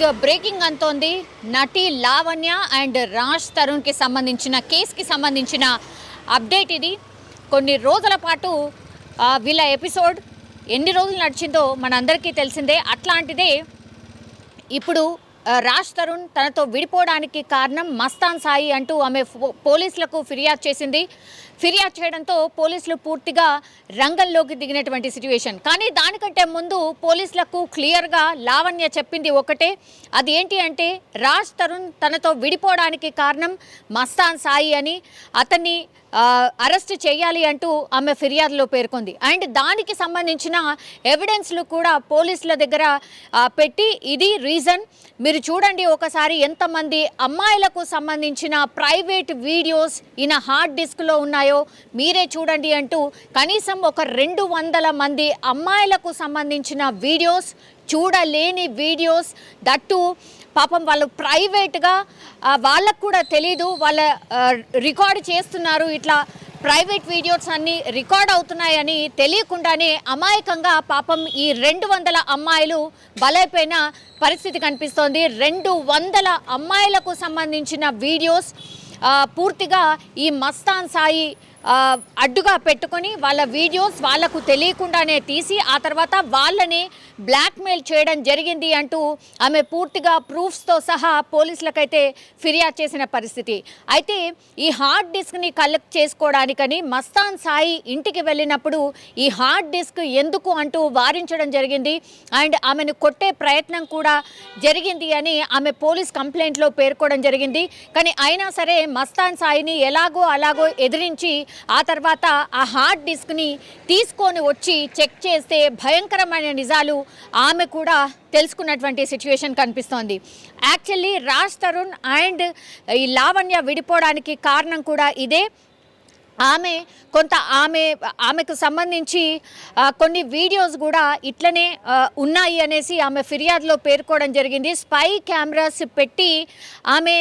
Big breaking అంతోంది. నటి Lavanya and Raj తరుణ్కి సంబంధించిన కేసుకి సంబంధించిన అప్డేట్ ఇది. కొన్ని రోజుల పాటు వీళ్ళ ఎపిసోడ్ ఎన్ని రోజులు నడిచిందో మనందరికీ తెలిసిందే. అట్లాంటిదే ఇప్పుడు రాజ్ తరుణ్ తనతో విడిపోవడానికి కారణం మస్తాన్ సాయి అంటూ ఆమె పోలీసులకు ఫిర్యాదు చేసింది. ఫిర్యాదు చేయడంతో పోలీసులు పూర్తిగా రంగంలోకి దిగినటువంటి సిచ్యువేషన్. కానీ దానికంటే ముందు పోలీసులకు క్లియర్గా లావణ్య చెప్పింది ఒకటే, అది ఏంటి అంటే రాజ్ తరుణ్ తనతో విడిపోవడానికి కారణం మస్తాన్ సాయి అని, అతన్ని అరెస్ట్ చేయాలి అంటూ ఆమె ఫిర్యాదులో పేర్కొంది. అండ్ దానికి సంబంధించిన ఎవిడెన్స్లు కూడా పోలీసుల దగ్గర పెట్టి ఇది రీజన్, మీరు చూడండి ఒకసారి ఎంతమంది అమ్మాయిలకు సంబంధించిన ప్రైవేట్ వీడియోస్ ఈయన హార్డ్ డిస్క్లో ఉన్నాయో మీరే చూడండి అంటూ కనీసం ఒక 200 మంది అమ్మాయిలకు సంబంధించిన వీడియోస్, చూడలేని వీడియోస్, దట్టు పాపం వాళ్ళు ప్రైవేట్గా వాళ్ళకు కూడా తెలీదు, వాళ్ళ రికార్డ్ చేస్తున్నారు, ఇట్లా ప్రైవేట్ వీడియోస్ అన్నీ రికార్డ్ అవుతున్నాయని తెలియకుండానే అమాయకంగా పాపం ఈ 200 అమ్మాయిలు బలైపోయిన పరిస్థితి కనిపిస్తోంది. 200 అమ్మాయిలకు సంబంధించిన వీడియోస్ పూర్తిగా ఈ మస్తాన్ సాయి అడ్డుగా పెట్టుకొని వాళ్ళ వీడియోస్ వాళ్లకు తెలియకుండానే తీసి ఆ తర్వాత వాళ్ళని బ్లాక్మెయిల్ చేయడం జరిగింది అంటూ ఆమె పూర్తిగా ప్రూఫ్స్తో సహా పోలీసులకైతే ఫిర్యాదు చేసిన పరిస్థితి. అయితే ఈ హార్డ్ డిస్క్ని కలెక్ట్ చేసుకోవడానికని మస్తాన్ సాయి ఇంటికి వెళ్ళినప్పుడు ఈ హార్డ్ డిస్క్ ఎందుకు అంటూ వారించడం జరిగింది. అండ్ ఆమెను కొట్టే ప్రయత్నం కూడా జరిగింది అని ఆమె పోలీస్ కంప్లైంట్లో పేర్కోవడం జరిగింది. కానీ అయినా సరే మస్తాన్ సాయిని ఎలాగో అలాగో ఎదిరించి ఆ తర్వాత ఆ హార్డ్ డిస్క్ని తీసుకొని వచ్చి చెక్ చేస్తే భయంకరమైన నిజాలు ఆమె కూడా తెలుసుకున్నటువంటి సిచ్యువేషన్ కనిపిస్తోంది. యాక్చువల్లీ రాజ్ తరుణ్ అండ్ ఈ లావణ్య విడిపోవడానికి కారణం కూడా ఇదే. ఆమెకు సంబంధించి కొన్ని వీడియోస్ కూడా ఇట్లనే ఉన్నాయి అనేసి ఆమె ఫిర్యాదులో పేర్కోవడం జరిగింది. స్పై కెమెరాస్ పెట్టి ఆమె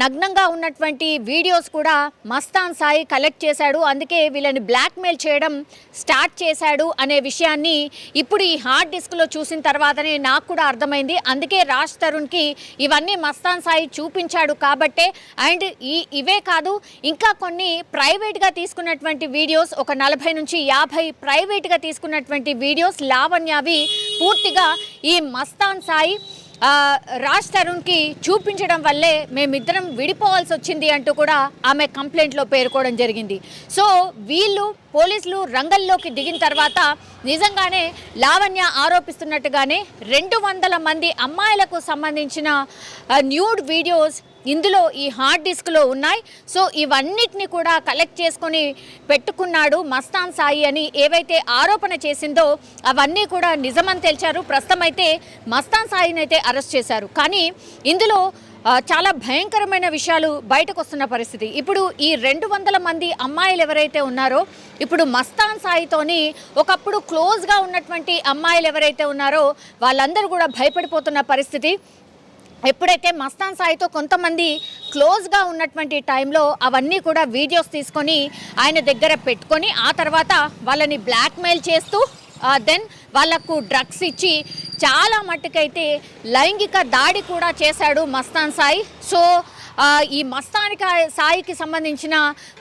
నగ్నంగా ఉన్నటువంటి వీడియోస్ కూడా మస్తాన్ సాయి కలెక్ట్ చేశాడు, అందుకే వీళ్ళని బ్లాక్మెయిల్ చేయడం స్టార్ట్ చేశాడు అనే విషయాన్ని ఇప్పుడు ఈ హార్డ్ డిస్క్లో చూసిన తర్వాతనే నాకు కూడా అర్థమైంది. అందుకే రాజ్ తరుణ్కి ఇవన్నీ మస్తాన్ సాయి చూపించాడు కాబట్టే. అండ్ ఇవే కాదు, ఇంకా కొన్ని ప్రైవేట్గా తీసుకున్నటువంటి వీడియోస్, ఒక 40 నుంచి 50 ప్రైవేట్గా తీసుకున్నటువంటి వీడియోస్ లావణ్యవి పూర్తిగా ఈ మస్తాన్ సాయి రాజ్ తరుణ్కి చూపించడం వల్లే మేమిద్దరం విడిపోవాల్సి వచ్చింది అంటూ కూడా ఆమె కంప్లైంట్లో పేర్కోవడం జరిగింది. సో వీళ్ళు పోలీసులు రంగంలోకి దిగిన తర్వాత నిజంగానే లావణ్య ఆరోపిస్తున్నట్టుగానే 200 మంది అమ్మాయిలకు సంబంధించిన న్యూడ్ వీడియోస్ ఇందులో ఈ హార్డ్ డిస్క్లో ఉన్నాయి. సో ఇవన్నిటిని కూడా కలెక్ట్ చేసుకొని పెట్టుకున్నాడు మస్తాన్ సాయి అని ఏవైతే ఆరోపణ చేసిందో అవన్నీ కూడా నిజమని తెలిచారు. ప్రస్తుతం అయితే మస్తాన్ సాయిని అయితే అరెస్ట్ చేశారు. కానీ ఇందులో చాలా భయంకరమైన విషయాలు బయటకు వస్తున్న పరిస్థితి. ఇప్పుడు ఈ 200 మంది అమ్మాయిలు ఎవరైతే ఉన్నారో ఇప్పుడు మస్తాన్ సాయితోని ఒకప్పుడు క్లోజ్గా ఉన్నటువంటి అమ్మాయిలు ఎవరైతే ఉన్నారో వాళ్ళందరూ కూడా భయపడిపోతున్న పరిస్థితి. ఎప్పుడైతే మస్తాన్ సాయితో కొంతమంది క్లోజ్గా ఉన్నటువంటి టైంలో అవన్నీ కూడా వీడియోస్ తీసుకొని ఆయన దగ్గర పెట్టుకొని ఆ తర్వాత వాళ్ళని బ్లాక్మెయిల్ చేస్తూ దెన్ వాళ్లకు డ్రగ్స్ ఇచ్చి చాలా మట్టుకైతే లైంగిక దాడి కూడా చేశాడు మస్తాన్ సాయి. సో ఈ మస్తాన్ సాయికి సంబంధించిన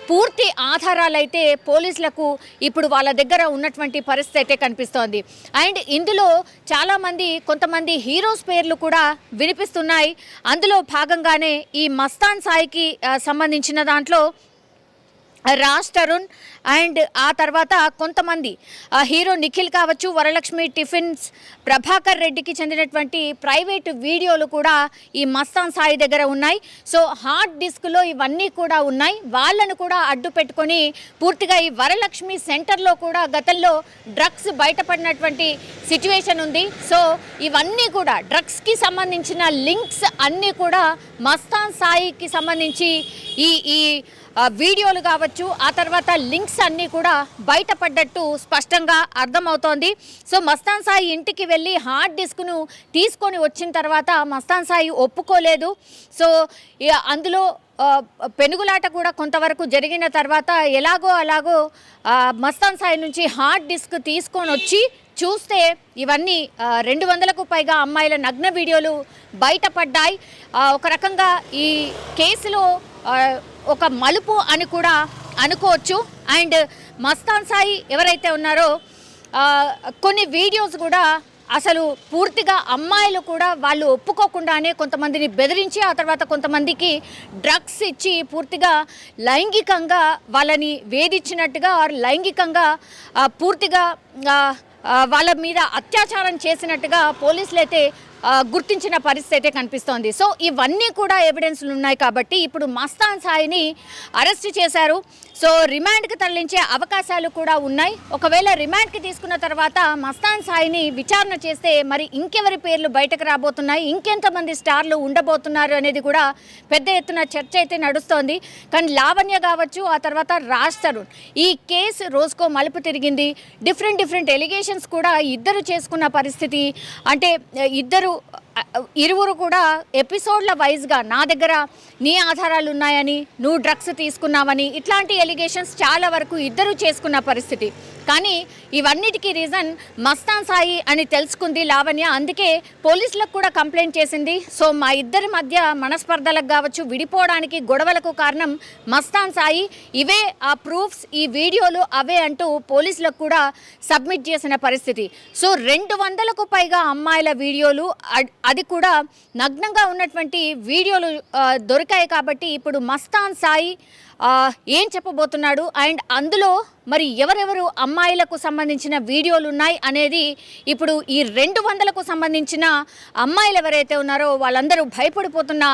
పూర్తి ఆధారాలు అయితే పోలీసులకు ఇప్పుడు వాళ్ళ దగ్గర ఉన్నటువంటి పరిస్థితి అయితే కనిపిస్తోంది. అండ్ ఇందులో కొంతమంది హీరోస్ పేర్లు కూడా వినిపిస్తున్నాయి. అందులో భాగంగానే ఈ మస్తాన్ సాయికి సంబంధించిన దాంట్లో రాజ్ తరుణ్ అండ్ ఆ తర్వాత కొంతమంది హీరో నిఖిల్ కావచ్చు, వరలక్ష్మి టిఫిన్స్, ప్రభాకర్ రెడ్డికి చెందినటువంటి ప్రైవేట్ వీడియోలు కూడా ఈ మస్తాన్ సాయి దగ్గర ఉన్నాయి. సో హార్డ్ డిస్క్లో ఇవన్నీ కూడా ఉన్నాయి. వాళ్ళను కూడా అడ్డు పెట్టుకొని పూర్తిగా ఈ వరలక్ష్మి సెంటర్లో కూడా గతంలో డ్రగ్స్ బయటపడినటువంటి సిచ్యువేషన్ ఉంది. సో ఇవన్నీ కూడా డ్రగ్స్కి సంబంధించిన లింక్స్ అన్నీ కూడా మస్తాన్ సాయికి సంబంధించి ఈ వీడియోలు కావచ్చు, ఆ తర్వాత లింక్స్ అన్నీ కూడా బయటపడ్డట్టు స్పష్టంగా అర్థమవుతోంది. సో మస్తాన్ సాయి ఇంటికి వెళ్ళి హార్డ్ డిస్క్ను తీసుకొని వచ్చిన తర్వాత మస్తాన్ సాయి ఒప్పుకోలేదు. సో అందులో పెనుగులాట కూడా కొంతవరకు జరిగిన తర్వాత ఎలాగో అలాగో మస్తాన్ సాయి నుంచి హార్డ్ డిస్క్ తీసుకొని వచ్చి చూస్తే ఇవన్నీ 200కు పైగా అమ్మాయిల నగ్న వీడియోలు బయటపడ్డాయి. ఒక రకంగా ఈ కేసులో ఒక మలుపు అని కూడా అనుకోవచ్చు. అండ్ మస్తాన్ సాయి ఎవరైతే ఉన్నారో కొన్ని వీడియోస్ కూడా అసలు పూర్తిగా అమ్మాయిలు కూడా వాళ్ళు ఒప్పుకోకుండానే కొంతమందిని బెదిరించి ఆ తర్వాత కొంతమందికి డ్రగ్స్ ఇచ్చి పూర్తిగా లైంగికంగా వాళ్ళని వేధించినట్టుగా లైంగికంగా పూర్తిగా వాళ్ళ మీద అత్యాచారం చేసినట్టుగా పోలీసులు అయితే గుర్తించిన పరిస్థితి అయితే కనిపిస్తోంది. సో ఇవన్నీ కూడా ఎవిడెన్స్లు ఉన్నాయి కాబట్టి ఇప్పుడు మస్తాన్ సాయిని అరెస్ట్ చేశారు. సో రిమాండ్కి తరలించే అవకాశాలు కూడా ఉన్నాయి. ఒకవేళ రిమాండ్కి తీసుకున్న తర్వాత మస్తాన్ సాయిని విచారణ చేస్తే మరి ఇంకెవరి పేర్లు బయటకు రాబోతున్నాయి, ఇంకెంతమంది స్టార్లు ఉండబోతున్నారు అనేది కూడా పెద్ద ఎత్తున చర్చ అయితే నడుస్తోంది. కానీ లావణ్య కావచ్చు, ఆ తర్వాత రాజ్ తరుణ్, ఈ కేసు రోజుకో మలుపు తిరిగింది. డిఫరెంట్ ఎలిగేషన్స్ కూడా ఇద్దరు చేసుకున్న పరిస్థితి. అంటే ఇరువురు కూడా ఎపిసోడ్ల వైజ్గా నా దగ్గర నీ ఆధారాలు ఉన్నాయని, నువ్వు డ్రగ్స్ తీసుకున్నావని, ఇట్లాంటి ఎలిగేషన్స్ చాలా వరకు ఇద్దరు చేసుకున్న పరిస్థితి. కానీ ఇవన్నిటికీ రీజన్ మస్తాన్ సాయి అని తెలుసుకుంది లావణ్య. అందుకే పోలీసులకు కూడా కంప్లైంట్ చేసింది. సో మా ఇద్దరి మధ్య మనస్పర్ధలకు కావచ్చు, విడిపోవడానికి గొడవలకు కారణం మస్తాన్ సాయి, ఇవే ఆ ప్రూఫ్స్, ఈ వీడియోలు అవే అంటూ పోలీసులకు కూడా సబ్మిట్ చేసిన పరిస్థితి. సో 200కు పైగా అమ్మాయిల వీడియోలు, అది కూడా నగ్నంగా ఉన్నటువంటి వీడియోలు దొరికాయి. కాబట్టి ఇప్పుడు మస్తాన్ సాయి ఏం చెప్పబోతున్నాడు, అండ్ అందులో మరి ఎవరెవరు అమ్మాయిలకు సంబంధించిన వీడియోలు ఉన్నాయి అనేది ఇప్పుడు ఈ 200కు సంబంధించిన అమ్మాయిలు ఎవరైతే ఉన్నారో వాళ్ళందరూ భయపడిపోతున్న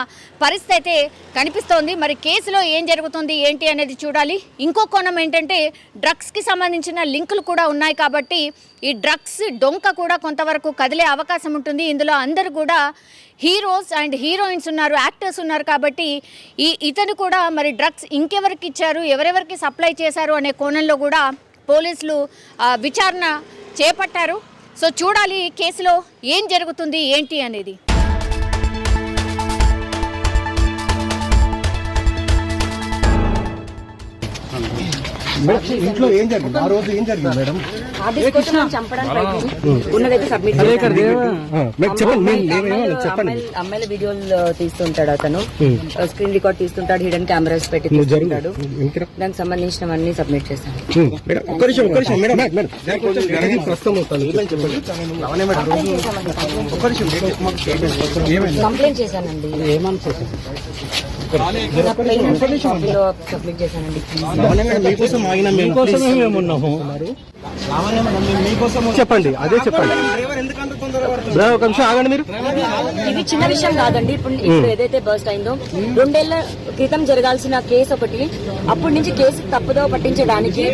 పరిస్థితి అయితే కనిపిస్తోంది. మరి కేసులో ఏం జరుగుతుంది ఏంటి అనేది చూడాలి. ఇంకో కోణం ఏంటంటే డ్రగ్స్కి సంబంధించిన లింకులు కూడా ఉన్నాయి కాబట్టి ఈ డ్రగ్స్ డొంక కూడా కొంతవరకు కదిలే అవకాశం ఉంటుంది. ఇందులో అందరూ కూడా హీరోస్ అండ్ హీరోయిన్స్ ఉన్నారు, యాక్టర్స్ ఉన్నారు. కాబట్టి ఇతను కూడా మరి డ్రగ్స్ ఇంకెవరికి ఇచ్చారు, ఎవరెవరికి సప్లై చేశారు అనే కోణంలో కూడా పోలీసులు విచారణ చేపట్టారు. సో చూడాలి కేసులో ఏం జరుగుతుంది ఏంటి అనేది. ఇంట్లో ఏం జరిగింది, ఆ రోజు ఏం జరిగింది మేడం? అమ్మాయిల వీడియోలు తీస్తుంటాడు అతను, స్క్రీన్ రికార్డ్ తీస్తుంటాడు, హిడెన్ కెమెరాస్ పెట్టి తీస్తుంటాడు. దానికి సంబంధించినవన్నీ సబ్మిట్ చేశాను. కంప్లైంట్ చేశానండి, సబ్మిట్ చేశానండి. చెప్పండి, అదే చెప్పండి. ఒక నిమిషం ఆగండి మీరు. ఇది చిన్న విషయం కాదండి. ఇప్పుడు ఏదైతే బర్స్ట్ అయిందో 2 ఏళ్ల క్రితం జరగాల్సిన కేసు ఒకటి, అప్పటి నుంచి కేసు తప్పుదో పట్టించడానికి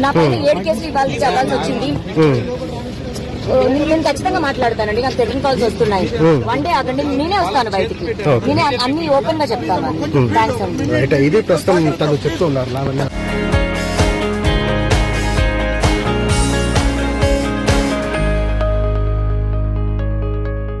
నా పైన 7 కేసులు ఇవ్వాల్సి వచ్చింది. నేను ఖచ్చితంగా మాట్లాడతానండి, నాకు టెలిఫోన్ కాల్స్ వస్తున్నాయి. వన్ డే ఆగండి, నేనే వస్తాను బయటికి, నేనే అన్ని ఓపెన్ గా చెప్తాను. థ్యాంక్స్ అండి. ఇది ప్రస్తుతం తను చెప్తున్నారు లావణ్య.